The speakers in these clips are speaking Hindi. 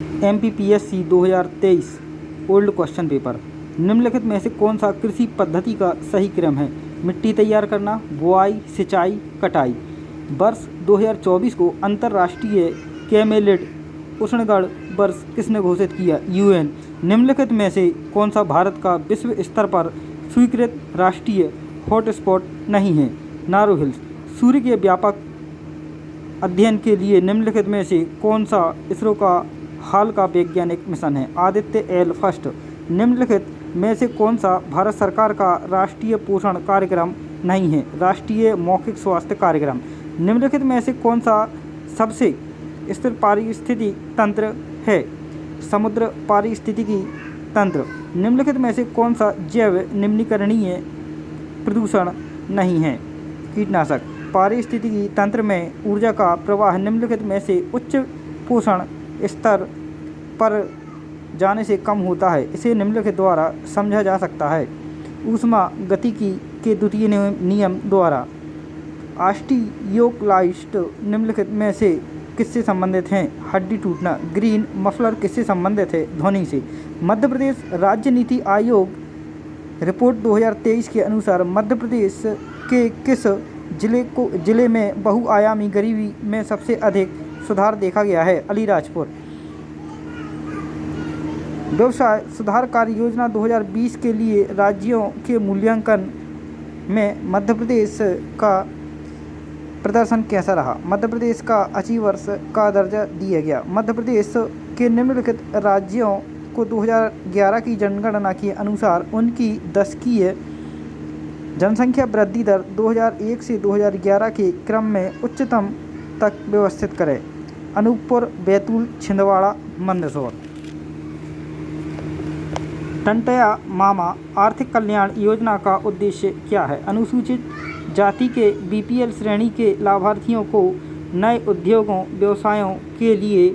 MPPSC 2023 old question paper. निम्नलिखित में से कौन सा कृषि पद्धति का सही क्रम है? मिट्टी तैयार करना, बुआई, सिंचाई, कटाई। वर्ष 2024 को अंतर्राष्ट्रीय कैमेलिड उष्णकटिबंधीय वर्ष किसने घोषित किया? UN। निम्नलिखित में से कौन सा भारत का विश्व स्तर पर स्वीकृत राष्ट्रीय हॉटस्पॉट नहीं है? नारो हिल्स। सूर्य के व्यापक अध्ययन के लिए निम्नलिखित में से कौन सा इसरो का हाल का वैज्ञानिक मिशन है? Aditya L first. निम्नलिखित में से कौन सा भारत सरकार का राष्ट्रीय पोषण कार्यक्रम नहीं है? राष्ट्रीय मौखिक स्वास्थ्य कार्यक्रम। निम्नलिखित में से कौन सा सबसे स्थिर पारिस्थितिकी तंत्र है? समुद्र पारिस्थितिकी तंत्र। निम्नलिखित में से कौन सा जैव निम्नीकरणीय प्रदूषण नहीं है? कीटनाशक। पारिस्थितिकी तंत्र में ऊर्जा का प्रवाह निम्नलिखित में से उच्च पोषण स्तर पर जाने से कम होता है। इसे निम्नलिखित द्वारा समझा जा सकता है। ऊष्मागतिकी के द्वितीय नियम द्वारा। ऑस्टियोक्लास्ट निम्नलिखित में से किससे संबंधित हैं? हड्डी टूटना। ग्रीन मफलर किससे संबंधित है? ध्वनि से। मध्य प्रदेश राज्य नीति आयोग रिपोर्ट 2023 के अनुसार मध्य प्रदेश के किस जिले में बहुआयामी गरीबी में सबसे अधिक सुधार देखा गया है? अलीराजपुर। व्यवसाय सुधार कार्य योजना 2020 के लिए राज्यों के मूल्यांकन में मध्य प्रदेश का प्रदर्शन कैसा रहा? मध्य प्रदेश का अचीवर्स का दर्जा दिया गया। मध्य प्रदेश के निम्नलिखित राज्यों को 2011 की जनगणना के अनुसार उनकी दशकीय जनसंख्या वृद्धि दर 2001 से 2011 के क्रम में उच्चतम तक व्यवस्थित करें। अनूपपुर, बैतूल, छिंदवाड़ा, मंदसौर। टंटया मामा आर्थिक कल्याण योजना का उद्देश्य क्या है? अनुसूचित जाति के BPL श्रेणी के लाभार्थियों को नए उद्योगों व्यवसायों के लिए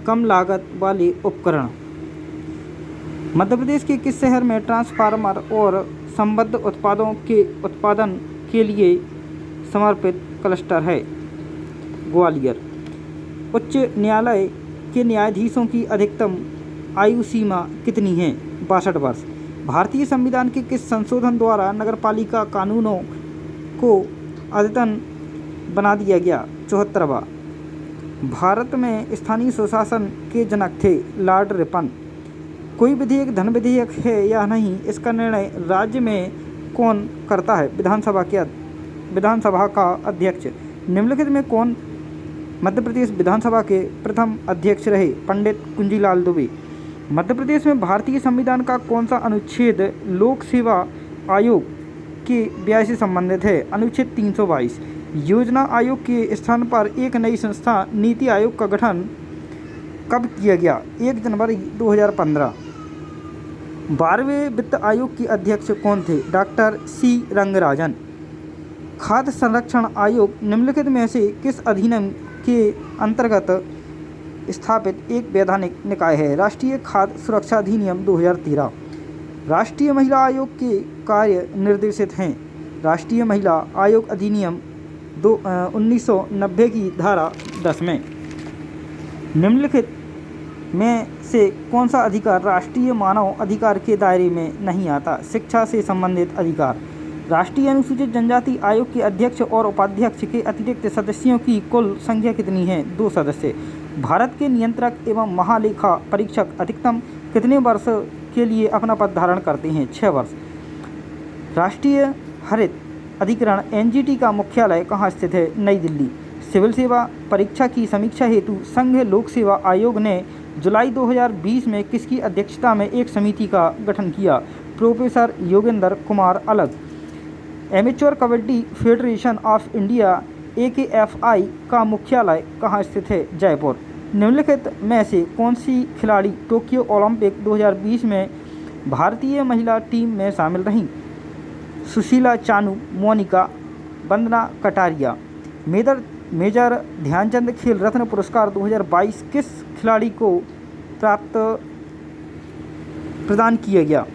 कम लागत वाले उपकरण। मध्य प्रदेश के किस शहर में ट्रांसफार्मर और संबद्ध उत्पादों के उत्पादन के लिए समर्पित क्लस्टर है? ग्वालियर। उच्च न्यायालय के न्यायाधीशों की अधिकतम आयु सीमा कितनी है? 62 वर्ष। भारतीय संविधान के किस संशोधन द्वारा नगरपालिका कानूनों को अद्यतन बना दिया गया? 74वां। भारत में स्थानीय स्वशासन के जनक थे? Lord Ripon. कोई विधेयक धन विधेयक है या नहीं, इसका निर्णय राज्य में कौन करता है? विधानसभा का अध्यक्ष। निम्नलिखित में कौन मध्य प्रदेश विधानसभा के प्रथम अध्यक्ष रहे? पंडित कुंजीलाल दुबे। मध्य प्रदेश में भारतीय संविधान का कौन सा अनुच्छेद लोक सेवा आयोग के व्यय से संबंधित है? अनुच्छेद 322। योजना आयोग के स्थान पर एक नई संस्था नीति आयोग का गठन कब किया गया? 1 जनवरी 2015। 12वें वित्त आयोग के अध्यक्ष कौन थे? Doctor C Rangarajan. खाद्य संरक्षण आयोग निम्नलिखित में से किस अधिनियम के अंतर्गत स्थापित एक वैधानिक निकाय है? राष्ट्रीय खाद्य सुरक्षा अधिनियम 2013। राष्ट्रीय महिला आयोग के कार्य निर्देशित हैं? राष्ट्रीय महिला आयोग अधिनियम 1990 की धारा 10 में। निम्नलिखित में से कौन सा अधिकार राष्ट्रीय मानव अधिकार के दायरे में नहीं आता? शिक्षा से संबंधित अधिकार। राष्ट्रीय अनुसूचित जनजाति आयोग के अध्यक्ष और उपाध्यक्ष के अतिरिक्त सदस्यों की कुल संख्या कितनी है? 2 सदस्य। भारत के नियंत्रक एवं महालेखा परीक्षक अधिकतम कितने वर्ष के लिए अपना पद धारण करते हैं? 6 वर्ष। राष्ट्रीय हरित अधिकरण NGT का मुख्यालय कहाँ स्थित है? नई दिल्ली। सिविल सेवा परीक्षा की समीक्षा हेतु संघ लोक सेवा आयोग ने जुलाई 2020 में किसकी अध्यक्षता में एक समिति का गठन किया? प्रोफेसर योगेंद्र कुमार अलग। Amateur kabaddi federation of India AKFI का मुख्यालय कहाँ स्थित है? जयपुर। निम्नलिखित में से कौन सी खिलाड़ी टोक्यो ओलंपिक 2020 में भारतीय महिला टीम में शामिल रहीं? सुशीला चानू, मोनिका, वंदना कटारिया। मेजर ध्यानचंद खेल रत्न पुरस्कार 2022 किस खिलाड़ी को प्रदान किया गया?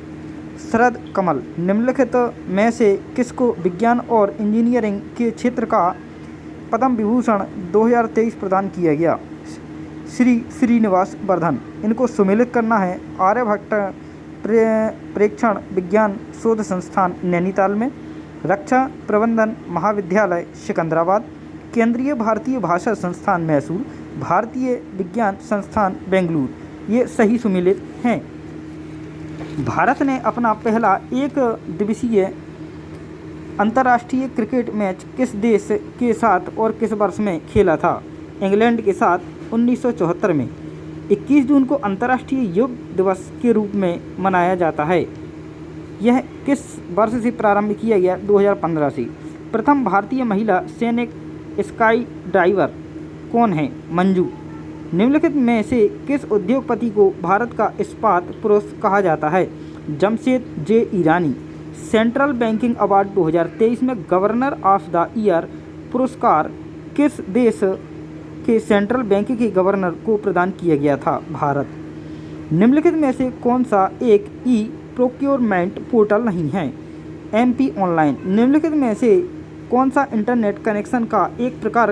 शरद कमल। निम्नलिखित में से किसको विज्ञान और इंजीनियरिंग के क्षेत्र का पद्म विभूषण 2023 प्रदान किया गया? श्री श्रीनिवास वर्धन। इनको सम्मिलित करना है आर्यभट्ट प्रेक्षण विज्ञान शोध संस्थान नैनीताल में, रक्षा प्रबंधन महाविद्यालय सिकंदराबाद, केंद्रीय भारतीय भाषा संस्थान मैसूर, भारतीय विज्ञान संस्थान बेंगलुरु, ये सही सम्मिलित हैं। भारत ने अपना पहला एक दिवसीय अंतर्राष्ट्रीय क्रिकेट मैच किस देश के साथ और किस वर्ष में खेला था? इंग्लैंड के साथ 1974 में। 21 जून को अंतर्राष्ट्रीय योग दिवस के रूप में मनाया जाता है। यह किस वर्ष से प्रारंभ किया गया? 2015 से। प्रथम भारतीय महिला सैनिक स्काई डाइवर कौन है? मंजू। निम्नलिखित में से किस उद्योगपति को भारत का इस्पात पुरुष कहा जाता है? जमशेद जे ईरानी। सेंट्रल बैंकिंग अवार्ड 2023 में गवर्नर ऑफ द ईयर पुरस्कार किस देश के सेंट्रल बैंक के गवर्नर को प्रदान किया गया था? भारत। निम्नलिखित में से कौन सा एक ई प्रोक्योरमेंट पोर्टल नहीं है? MP online. निम्नलिखित में से कौन सा इंटरनेट कनेक्शन का एक प्रकार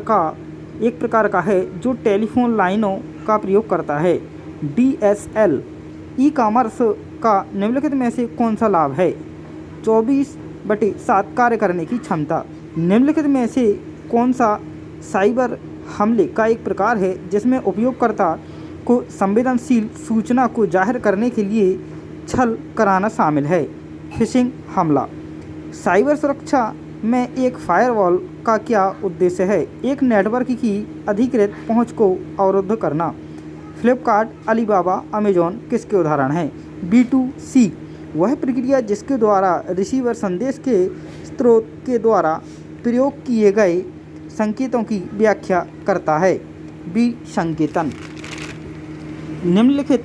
का है जो टेलीफोन लाइनों का प्रयोग करता है? DSL। ई कॉमर्स का निम्नलिखित में से कौन सा लाभ है? 24/7 कार्य करने की क्षमता। निम्नलिखित में से कौन सा साइबर हमले का एक प्रकार है जिसमें उपयोगकर्ता को संवेदनशील सूचना को जाहिर करने के लिए छल कराना शामिल है? फिशिंग हमला। साइबर सुरक्षा में एक फायरवॉल का क्या उद्देश्य है? एक नेटवर्क की अधिकृत पहुंच को अवरुद्ध करना। फ्लिपकार्ट, अलीबाबा, अमेजॉन किसके उदाहरण हैं? B2C वह प्रक्रिया जिसके द्वारा रिसीवर संदेश के स्रोत के द्वारा प्रयोग किए गए संकेतों की व्याख्या करता है। B संकेतन। निम्नलिखित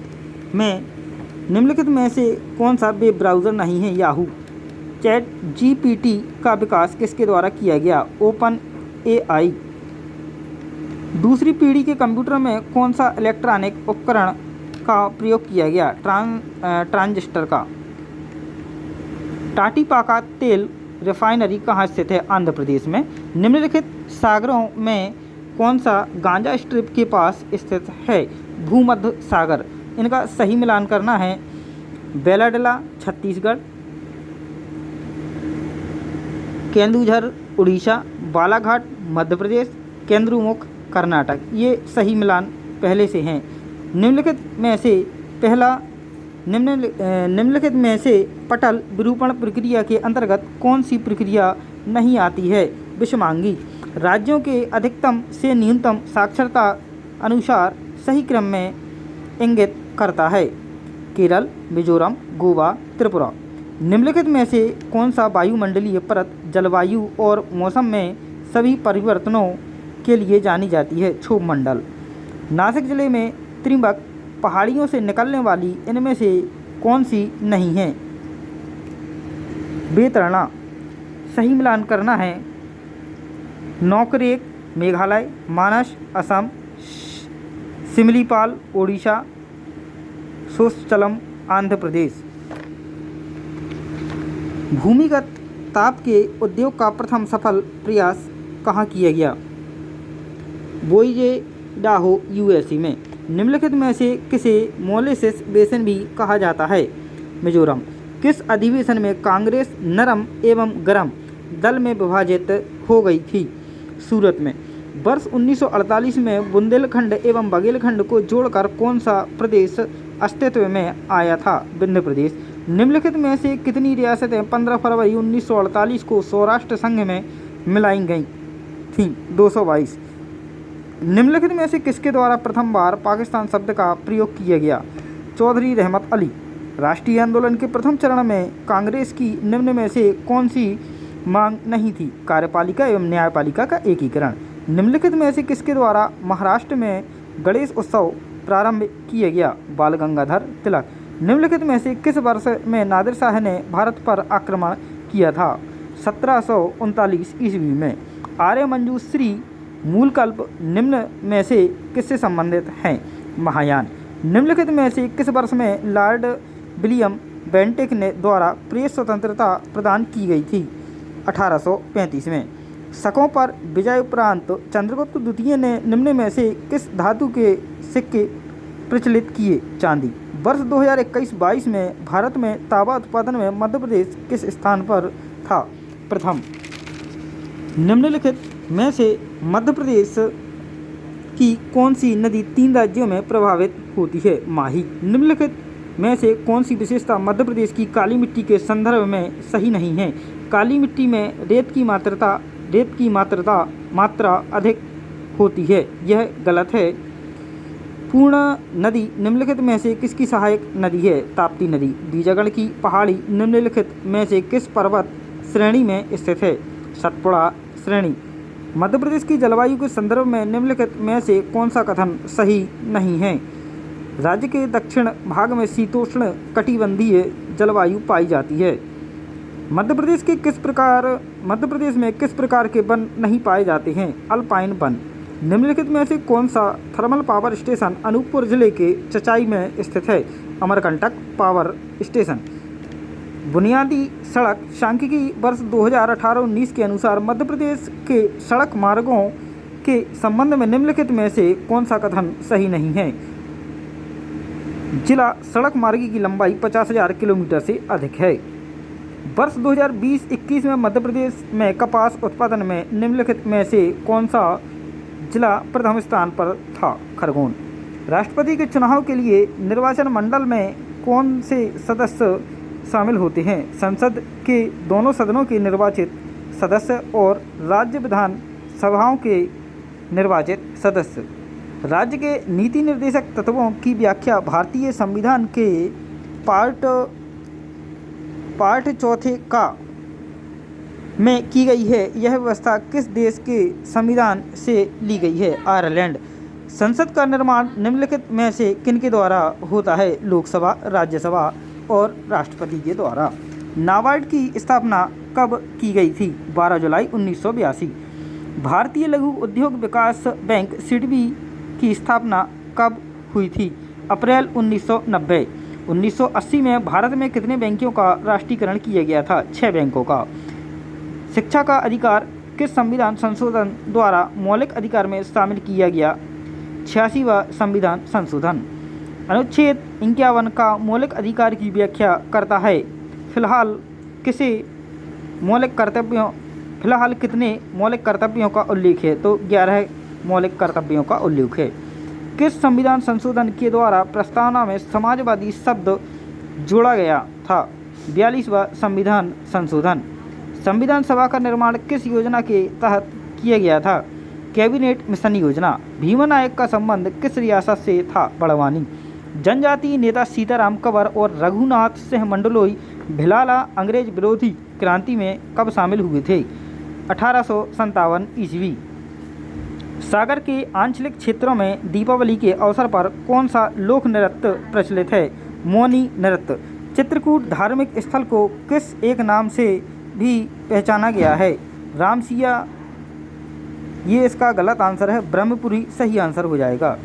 में से कौन सा वेब ब्राउज़र नहीं है? याहू। ChatGPT का विकास किसके द्वारा किया गया? OpenAI। दूसरी पीढ़ी के कंप्यूटर में कौन सा इलेक्ट्रॉनिक उपकरण का प्रयोग किया गया? ट्रांजिस्टर का। टाटीपाका तेल रिफाइनरी कहाँ स्थित है? आंध्र प्रदेश में। निम्नलिखित सागरों में कौन सा गांजा स्ट्रिप के पास स्थित है? भूमध्य सागर। इनका सही मिलान करना है बेलाडला छत्तीसगढ़, केंदुझर उड़ीसा, बालाघाट मध्य प्रदेश, केंद्रुमुख कर्नाटक। ये सही मिलान पहले से हैं। निम्नलिखित में से पटल विरूपण प्रक्रिया के अंतर्गत कौन सी प्रक्रिया नहीं आती है? विषमांगी। राज्यों के अधिकतम से न्यूनतम साक्षरता अनुसार सही क्रम में इंगित करता है? केरल, मिजोरम, गोवा, त्रिपुरा। निम्नलिखित में से कौन सा वायुमंडलीय परत जलवायु और मौसम में सभी परिवर्तनों के लिए जानी जाती है? क्षोभ मंडल। नासिक जिले में त्रिंबक पहाड़ियों से निकलने वाली इनमें से कौन सी नहीं है? बेतरना। सही मिलान करना है नौकरेक मेघालय, मानस असम, सिमलीपाल ओडिशा, सोसचलम आंध्र प्रदेश। भूमिगत ताप के उद्योग का प्रथम सफल प्रयास कहाँ किया गया? बोइजे डाहो USA में। निम्नलिखित में से किसे मोलेसिस बेसिन भी कहा जाता है? मिजोरम। किस अधिवेशन में कांग्रेस नरम एवं गरम दल में विभाजित हो गई थी? सूरत में। वर्ष 1948 में बुंदेलखंड एवं बघेलखंड को जोड़कर कौन सा प्रदेश अस्तित्व में आया था? विंध्य प्रदेश। निम्नलिखित में से कितनी रियासतें 15 फरवरी 1948 को सौराष्ट्र संघ में मिलाई गई थीं? 222। निम्नलिखित में से किसके द्वारा प्रथम बार पाकिस्तान शब्द का प्रयोग किया गया? चौधरी रहमत अली। राष्ट्रीय आंदोलन के प्रथम चरण में कांग्रेस की निम्न में से कौन सी मांग नहीं थी? कार्यपालिका एवं न्यायपालिका का एकीकरण। निम्नलिखित में से किसके द्वारा महाराष्ट्र में गणेश उत्सव प्रारंभ किया गया? बाल गंगाधर तिलक। निम्नलिखित में से किस वर्ष में नादिर शाह ने भारत पर आक्रमण किया था? 1739 ईस्वी में। आर्य मंजू श्री मूलकल्प निम्न में से किससे संबंधित हैं? महायान। निम्नलिखित में से किस वर्ष में लॉर्ड विलियम बेंटिक ने द्वारा प्रेस स्वतंत्रता प्रदान की गई थी? 1835 में। शकों पर विजय उपरांत चंद्रगुप्त द्वितीय ने निम्न में से किस धातु के सिक्के प्रचलित किए। चांदी। वर्ष 2021-22 में भारत में तांबा उत्पादन में मध्य प्रदेश किस स्थान पर था? प्रथम। निम्नलिखित में से मध्य प्रदेश की कौन सी नदी 3 राज्यों में प्रभावित होती है? माही। निम्नलिखित में से कौन सी विशेषता मध्य प्रदेश की काली मिट्टी के संदर्भ में सही नहीं है? काली मिट्टी में रेत की मात्रा अधिक होती है। यह गलत है। पूर्ण नदी निम्नलिखित में से किसकी सहायक नदी है? ताप्ती नदी। बीजागढ़ की पहाड़ी निम्नलिखित में से किस पर्वत श्रेणी में स्थित है? सतपुड़ा श्रेणी। मध्य प्रदेश की जलवायु के संदर्भ में निम्नलिखित में से कौन सा कथन सही नहीं है? राज्य के दक्षिण भाग में शीतोष्ण कटिबंधीय जलवायु पाई जाती है। मध्य प्रदेश में किस प्रकार के वन नहीं पाए जाते हैं? Alpine one. निम्नलिखित में से कौन सा थर्मल पावर स्टेशन अनूपपुर जिले के चचाई में स्थित है? Amarkantak power station. बुनियादी सड़क सांख्यिकी वर्ष 2018-19 के अनुसार मध्य प्रदेश के सड़क मार्गों के संबंध में निम्नलिखित में से कौन सा कथन सही नहीं है? जिला सड़क मार्ग की लंबाई 50,000 किलोमीटर से अधिक है। वर्ष 2020-21 में मध्य प्रदेश में कपास उत्पादन में निम्नलिखित में से कौन सा जिला प्रथम स्थान पर था? खरगोन। राष्ट्रपति के चुनाव के लिए निर्वाचन मंडल में कौन से सदस्य शामिल होते हैं? संसद के दोनों सदनों के निर्वाचित सदस्य और राज्य विधान सभाओं के निर्वाचित सदस्य। राज्य के नीति निर्देशक तत्वों की व्याख्या भारतीय संविधान के पार्ट चौथे का में की गई है। यह व्यवस्था किस देश के संविधान से ली गई है? आयरलैंड। संसद का निर्माण निम्नलिखित में से किनके द्वारा होता है? लोकसभा, राज्यसभा और राष्ट्रपति के द्वारा। नाबार्ड की स्थापना कब की गई थी? 12 जुलाई 1982। भारतीय लघु उद्योग विकास बैंक सिडबी की स्थापना कब हुई थी? अप्रैल 1990। 1980 में भारत में कितने बैंकों का राष्ट्रीयकरण किया गया था? 6 बैंकों का। शिक्षा का अधिकार किस संविधान संशोधन द्वारा मौलिक अधिकार में शामिल किया गया? 86वां संविधान संशोधन। अनुच्छेद 51 का मौलिक अधिकार की व्याख्या करता है। फिलहाल कितने मौलिक कर्तव्यों का उल्लेख है? तो 11 मौलिक कर्तव्यों का उल्लेख है। किस संविधान संशोधन के द्वारा प्रस्तावना में समाजवादी शब्द जोड़ा गया था? 42वां संविधान संशोधन। संविधान सभा का निर्माण किस योजना के तहत किया गया था? कैबिनेट मिशन योजना। भीमा नायक का संबंध किस रियासत से था? बड़वानी। जनजातीय नेता सीताराम कंवर और रघुनाथ सिंह मंडलोई भिलाला अंग्रेज विरोधी क्रांति में कब शामिल हुए थे? 1857 ईस्वी। सागर के आंचलिक क्षेत्रों में दीपावली के अवसर पर कौन सा लोक नृत्य प्रचलित है? मौनी नृत्य। चित्रकूट धार्मिक स्थल को किस एक नाम से भी पहचाना गया है? रामसिया। ये इसका गलत आंसर है। ब्रह्मपुरी सही आंसर हो जाएगा।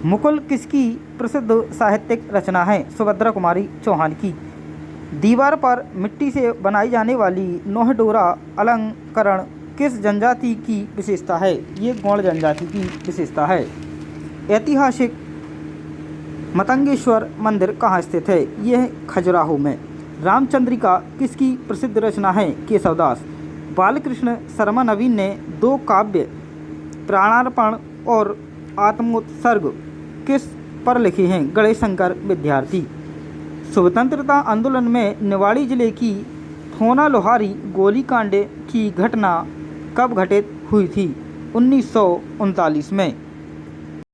मुकुल किसकी प्रसिद्ध साहित्यिक रचना है? सुभद्रा कुमारी चौहान की। दीवार पर मिट्टी से बनाई जाने वाली नोहडोरा अलंकरण किस जनजाति की विशेषता है? ये गौड़ जनजाति की विशेषता है। ऐतिहासिक मतंगेश्वर मंदिर कहाँ स्थित है? यह खजुराहो में। रामचंद्रिका किसकी प्रसिद्ध रचना है? केशवदास। बालकृष्ण शर्मा नवीन ने 2 काव्य प्राणार्पण और आत्मोत्सर्ग किस पर लिखे हैं? गणेश शंकर विद्यार्थी। स्वतंत्रता आंदोलन में निवाड़ी जिले की थोना लोहारी गोलीकांड की घटना कब घटित हुई थी? 1939 में।